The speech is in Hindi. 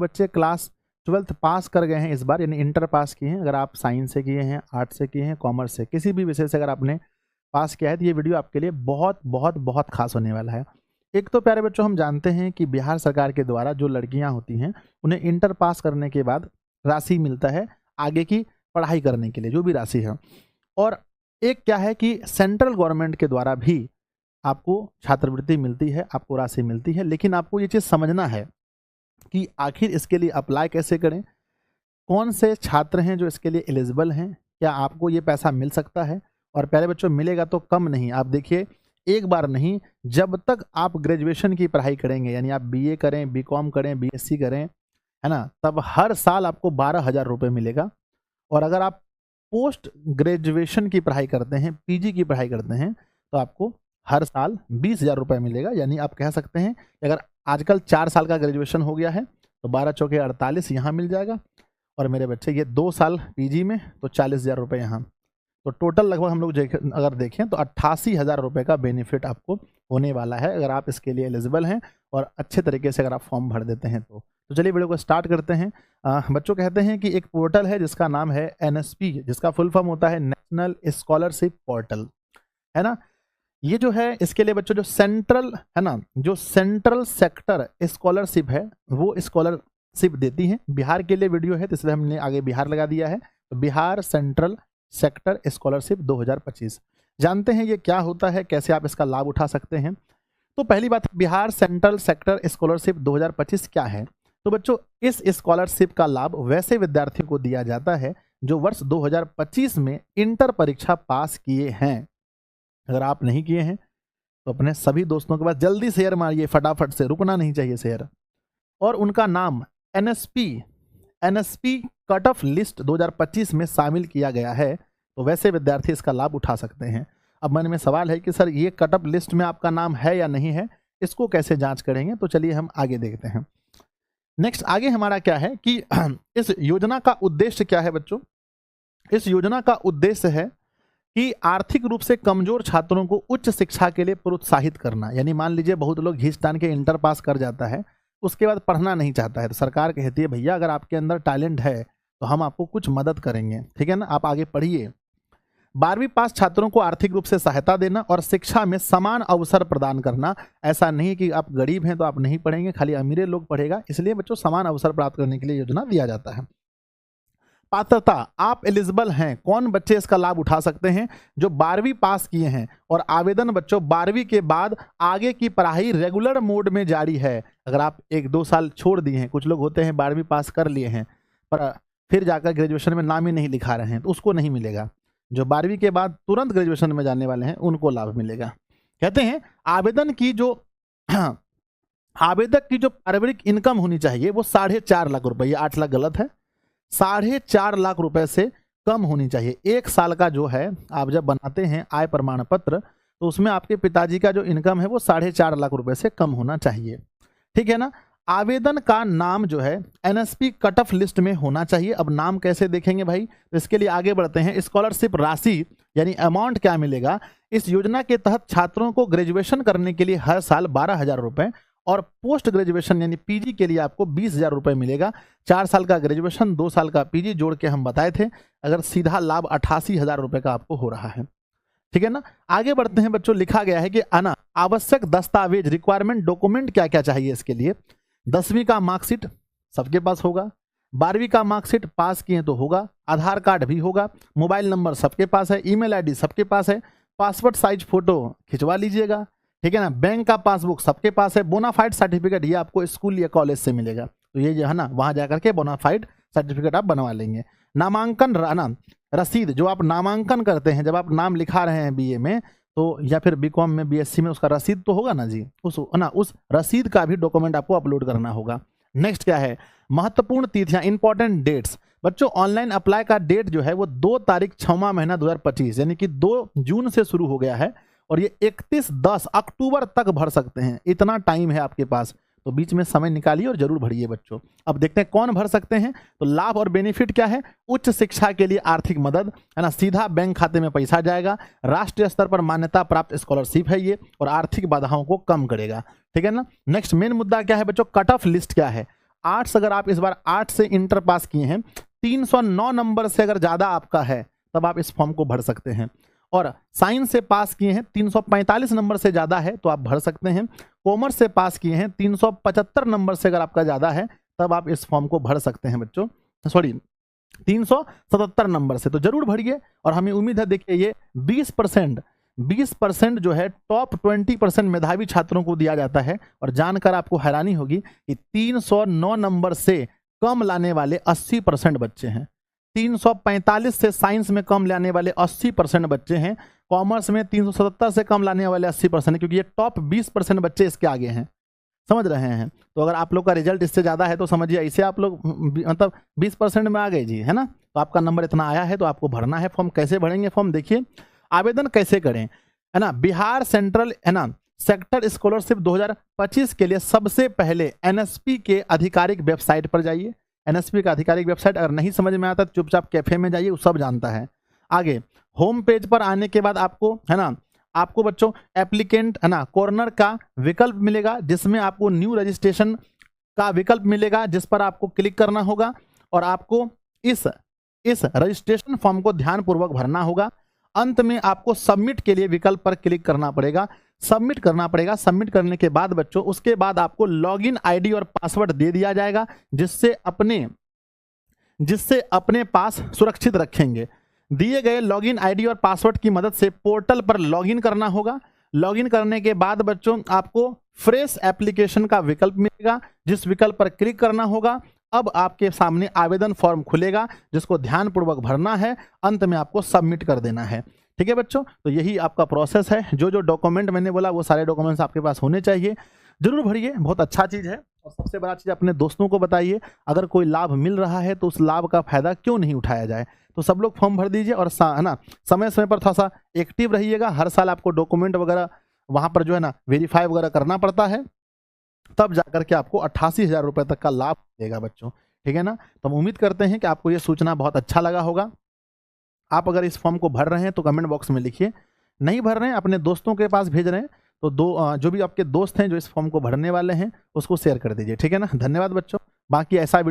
बच्चे क्लास 12th पास कर गए हैं इस बार, यानी इंटर पास किए हैं, अगर आप साइंस से किए हैं, आर्ट्स से किए हैं, कॉमर्स से, किसी भी विषय से अगर आपने पास किया है तो ये वीडियो आपके लिए बहुत बहुत बहुत खास होने वाला है। एक तो प्यारे बच्चों हम जानते हैं कि बिहार सरकार के द्वारा जो लड़कियां होती हैं उन्हें इंटर पास करने के बाद राशि मिलता है आगे की पढ़ाई करने के लिए, जो भी राशि है। और एक क्या है कि सेंट्रल गवर्नमेंट के द्वारा भी आपको छात्रवृत्ति मिलती है, आपको राशि मिलती है। लेकिन आपको ये चीज़ समझना है कि आखिर इसके लिए अप्लाई कैसे करें, कौन से छात्र हैं जो इसके लिए एलिजिबल हैं, क्या आपको ये पैसा मिल सकता है। और प्यारे बच्चों मिलेगा तो कम नहीं, आप देखिए एक बार नहीं, जब तक आप ग्रेजुएशन की पढ़ाई करेंगे, यानी आप बीए करें, बीकॉम करें, बीएससी करें, है ना, तब हर साल आपको 12,000 रुपये मिलेगा। और अगर आप पोस्ट ग्रेजुएशन की पढ़ाई करते हैं, पीजी की पढ़ाई करते हैं, तो आपको हर साल 20,000 रुपये मिलेगा। यानी आप कह सकते हैं कि अगर आजकल 4 साल का ग्रेजुएशन हो गया है तो 12 चौके 48 यहाँ मिल जाएगा, और मेरे बच्चे ये 2 साल पीजी में तो 40,000 रुपये यहाँ, तो टोटल लगभग हम लोग अगर देखें तो 88,000 रुपये का बेनिफिट आपको होने वाला है अगर आप इसके लिए एलिजिबल हैं और अच्छे तरीके से अगर आप फॉर्म भर देते हैं तो चलिए वीडियो को स्टार्ट करते हैं। बच्चों कहते हैं कि एक पोर्टल है जिसका नाम है एनएसपी, जिसका फुल फॉर्म होता है नेशनल स्कॉलरशिप पोर्टल, है ना। ये जो है इसके लिए बच्चों जो सेंट्रल है ना, जो सेंट्रल सेक्टर स्कॉलरशिप है वो स्कॉलरशिप देती है। बिहार के लिए वीडियो है तो इसलिए हमने आगे बिहार लगा दिया है, तो बिहार सेंट्रल सेक्टर स्कॉलरशिप 2025। जानते हैं ये क्या होता है, कैसे आप इसका लाभ उठा सकते हैं। तो पहली बात, बिहार सेंट्रल सेक्टर स्कॉलरशिप 2025 क्या है। तो बच्चों इस स्कॉलरशिप का लाभ वैसे विद्यार्थियों को दिया जाता है जो वर्ष 2025 में इंटर परीक्षा पास किए हैं। अगर आप नहीं किए हैं तो अपने सभी दोस्तों के पास जल्दी शेयर मारिए, फटाफट से, रुकना नहीं चाहिए शेयर। और उनका नाम एनएसपी कट ऑफ लिस्ट 2025 में शामिल किया गया है, तो वैसे विद्यार्थी इसका लाभ उठा सकते हैं। अब मन में सवाल है कि सर ये कट ऑफ लिस्ट में आपका नाम है या नहीं है, इसको कैसे जांच करेंगे, तो चलिए हम आगे देखते हैं। नेक्स्ट आगे हमारा क्या है कि इस योजना का उद्देश्य क्या है बच्चों। इस योजना का उद्देश्य है कि आर्थिक रूप से कमजोर छात्रों को उच्च शिक्षा के लिए प्रोत्साहित करना। यानी मान लीजिए बहुत लोग घींच तान के इंटर पास कर जाता है, उसके बाद पढ़ना नहीं चाहता है, तो सरकार कहती है भैया अगर आपके अंदर टैलेंट है तो हम आपको कुछ मदद करेंगे, ठीक है ना, आप आगे पढ़िए। 12वीं पास छात्रों को आर्थिक रूप से सहायता देना और शिक्षा में समान अवसर प्रदान करना। ऐसा नहीं कि आप गरीब हैं तो आप नहीं पढ़ेंगे, खाली अमीरे लोग पढ़ेगा, इसलिए बच्चों समान अवसर प्राप्त करने के लिए योजना दिया जाता है। पात्रता, आप एलिजिबल हैं, कौन बच्चे इसका लाभ उठा सकते हैं, जो 12वीं पास किए हैं और आवेदन बच्चों 12वीं के बाद आगे की पढ़ाई रेगुलर मोड में जारी है। अगर आप 1-2 साल छोड़ दिए हैं, कुछ लोग होते हैं 12वीं पास कर लिए हैं पर फिर जाकर ग्रेजुएशन में नाम ही नहीं लिखा रहे हैं, तो उसको नहीं मिलेगा। जो 12वीं के बाद तुरंत ग्रेजुएशन में जाने वाले हैं उनको लाभ मिलेगा। कहते हैं आवेदक की जो पारिवारिक इनकम होनी चाहिए वो 4.5 लाख रुपए, ये 8 लाख गलत है, 4.5 लाख रुपए से कम होनी चाहिए। 1 साल का जो है आप जब बनाते हैं आय प्रमाण पत्र तो उसमें आपके पिताजी का जो इनकम है वो 4.5 लाख रुपए से कम होना चाहिए, ठीक है ना। आवेदन का नाम जो है एनएसपी कट ऑफ लिस्ट में होना चाहिए। अब नाम कैसे देखेंगे भाई, तो इसके लिए आगे बढ़ते हैं। स्कॉलरशिप राशि यानी अमाउंट क्या मिलेगा। इस योजना के तहत छात्रों को ग्रेजुएशन करने के लिए हर साल 12,000 रुपए और पोस्ट ग्रेजुएशन यानी पीजी के लिए आपको 20,000 रुपये मिलेगा। 4 साल का ग्रेजुएशन, 2 साल का पीजी जोड़ के हम बताए थे, अगर सीधा लाभ 88,000 रुपये का आपको हो रहा है, ठीक है ना। आगे बढ़ते हैं बच्चों, लिखा गया है कि आवश्यक दस्तावेज रिक्वायरमेंट डॉक्यूमेंट क्या क्या चाहिए इसके लिए। 10वीं का मार्कशीट सबके पास होगा, 12वीं का मार्कशीट पास किए तो होगा, आधार कार्ड भी होगा, मोबाइल नंबर सबके पास है, ईमेल आईडी सबके पास है, पासपोर्ट साइज फोटो खिंचवा लीजिएगा, ठीक है ना। बैंक का पासबुक सबके पास है, बोनाफाइड सर्टिफिकेट ये आपको स्कूल या कॉलेज से मिलेगा, तो ये जो है ना वहाँ जाकर के बोनाफाइड सर्टिफिकेट आप बनवा लेंगे। नामांकन रसीद, जो आप नामांकन करते हैं, जब आप नाम लिखा रहे हैं बीए में तो या फिर बीकॉम में, बीएससी में, उसका रसीद तो होगा ना जी, उस रसीद का भी डॉक्यूमेंट आपको अपलोड करना होगा। नेक्स्ट क्या है, महत्वपूर्ण तिथियां, इंपॉर्टेंट डेट्स। बच्चों ऑनलाइन अप्लाई का डेट जो है वो 2 तारीख 6वां महीना 2025 यानी कि 2 जून से शुरू हो गया है और ये 31-10 अक्टूबर तक भर सकते हैं। इतना टाइम है आपके पास, तो बीच में समय निकालिए और जरूर भरिए बच्चों। अब देखते हैं कौन भर सकते हैं। तो लाभ और बेनिफिट क्या है, उच्च शिक्षा के लिए आर्थिक मदद, है ना, सीधा बैंक खाते में पैसा जाएगा, राष्ट्रीय स्तर पर मान्यता प्राप्त स्कॉलरशिप है ये, और आर्थिक बाधाओं को कम करेगा, ठीक है ना। नेक्स्ट मेन मुद्दा क्या है बच्चों, कट ऑफ लिस्ट क्या है। आर्ट्स अगर आप इस बार आर्ट्स से इंटर पास किए हैं, 309 नंबर से अगर ज़्यादा आपका है तब आप इस फॉर्म को भर सकते हैं। और साइंस से पास किए हैं, 345 नंबर से ज़्यादा है तो आप भर सकते हैं। कॉमर्स से पास किए हैं, 375 नंबर से अगर आपका ज़्यादा है तब आप इस फॉर्म को भर सकते हैं बच्चों। सॉरी, 377 नंबर से तो जरूर भरिए। और हमें उम्मीद है, देखिए ये 20% जो है टॉप 20% मेधावी छात्रों को दिया जाता है। और जानकर आपको हैरानी होगी कि 309 नंबर से कम लाने वाले 80% बच्चे हैं। 345 से साइंस में कम लाने वाले 80% बच्चे हैं। कॉमर्स में 377 से कम लाने वाले 80% है, क्योंकि ये टॉप 20% बच्चे इसके आगे हैं। समझ रहे हैं? तो अगर आप लोग का रिजल्ट इससे ज़्यादा है तो समझिए ऐसे आप लोग मतलब 20% में आ गए जी, है ना। तो आपका नंबर इतना आया है तो आपको भरना है फॉर्म। कैसे भरेंगे फॉर्म, देखिए आवेदन कैसे करें, है ना। बिहार सेंट्रल, है ना, सेक्टर स्कॉलरशिप 2025 के लिए सबसे पहले एनएसपी के आधिकारिक वेबसाइट पर जाइए। एनएसपी का आधिकारिक वेबसाइट अगर नहीं समझ में आता तो चुपचाप कैफे में जाइए, वो सब जानता है। आगे होम पेज पर आने के बाद आपको, है ना, आपको बच्चों एप्लीकेंट, है ना, कॉर्नर का विकल्प मिलेगा जिसमें आपको न्यू रजिस्ट्रेशन का विकल्प मिलेगा, जिस पर आपको क्लिक करना होगा और आपको इस रजिस्ट्रेशन फॉर्म को ध्यानपूर्वक भरना होगा। अंत में आपको सबमिट के लिए विकल्प पर क्लिक करना पड़ेगा, सबमिट करना पड़ेगा। सबमिट करने के बाद बच्चों, उसके बाद आपको लॉगिन आईडी और पासवर्ड दे दिया जाएगा, जिससे अपने पास सुरक्षित रखेंगे। दिए गए लॉगिन आईडी और पासवर्ड की मदद से पोर्टल पर लॉगिन करना होगा। लॉगिन करने के बाद बच्चों आपको फ्रेश एप्लीकेशन का विकल्प मिलेगा, जिस विकल्प पर क्लिक करना होगा। अब आपके सामने आवेदन फॉर्म खुलेगा, जिसको ध्यानपूर्वक भरना है। अंत में आपको सबमिट कर देना है। ठीक है बच्चों, तो यही आपका प्रोसेस है। जो जो डॉक्यूमेंट मैंने बोला वो सारे डॉक्यूमेंट्स आपके पास होने चाहिए। जरूर भरिए, बहुत अच्छा चीज़ है। और सबसे बड़ा चीज़, अपने दोस्तों को बताइए, अगर कोई लाभ मिल रहा है तो उस लाभ का फायदा क्यों नहीं उठाया जाए। तो सब लोग फॉर्म भर दीजिए और है ना, समय समय पर थोड़ा सा एक्टिव रहिएगा। हर साल आपको डॉक्यूमेंट वगैरह वहाँ पर जो है ना वेरीफाई वगैरह करना पड़ता है, तब जाकर के आपको 88,000 रुपये तक का लाभ देगा बच्चों। ठीक है ना। तो हम उम्मीद करते हैं कि आपको ये सूचना बहुत अच्छा लगा होगा। आप अगर इस फॉर्म को भर रहे हैं तो कमेंट बॉक्स में लिखिए, नहीं भर रहे हैं अपने दोस्तों के पास भेज रहे हैं तो जो भी आपके दोस्त हैं जो इस फॉर्म को भरने वाले हैं उसको शेयर कर दीजिए। ठीक है ना। धन्यवाद बच्चों। बाकी ऐसा